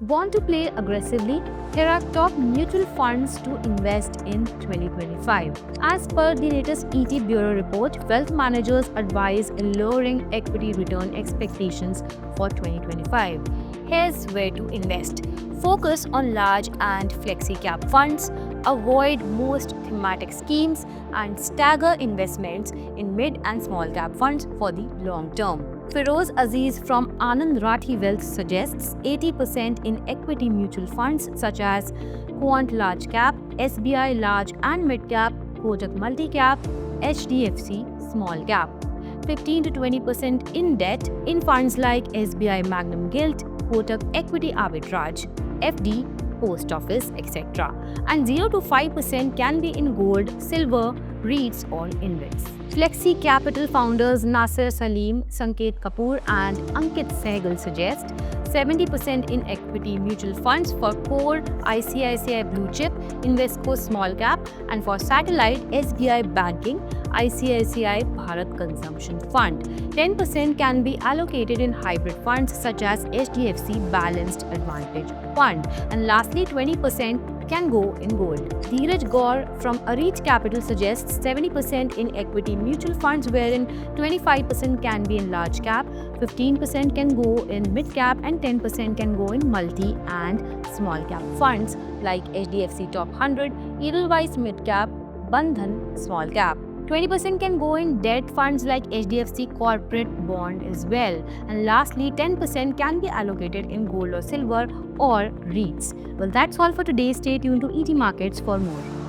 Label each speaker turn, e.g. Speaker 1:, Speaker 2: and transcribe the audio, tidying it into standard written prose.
Speaker 1: Want to play aggressively? Here are top mutual funds to invest in 2025. As per the latest ET Bureau report, wealth managers advise lowering equity return expectations for 2025. Here's where to invest. Focus on large and flexi cap funds, avoid most thematic schemes, and stagger investments in mid and small cap funds for the long term. Feroz Aziz from Anand Rathi Wealth suggests 80% in equity mutual funds such as Quant Large Cap, SBI Large and Mid Cap, Kotak Multi Cap, HDFC Small Cap. 15 to 20% in debt in funds like SBI Magnum Gilt, Kotak Equity Arbitrage, FD, Post Office, etc. And 0 to 5% can be in gold, silver, REITs or index. Flexi Capital founders Nasser Salim, Sanket Kapoor and Ankit Sehgal suggest 70% in equity mutual funds for core ICICI Blue Chip, Invesco Small Cap and for satellite SBI Banking, ICICI Bharat Consumption Fund. 10% can be allocated in hybrid funds such as HDFC Balanced Advantage Fund. And lastly, 20% can go in gold. Dheeraj Gaur from Areej Capital suggests 70% in equity mutual funds wherein 25% can be in large cap, 15% can go in mid cap and 10% can go in multi and small cap funds like HDFC Top 100, Edelweiss Mid Cap, Bandhan Small Cap. 20% can go in debt funds like HDFC Corporate Bond as well. And lastly, 10% can be allocated in gold or silver or REITs. Well, that's all for today. Stay tuned to ET Markets for more.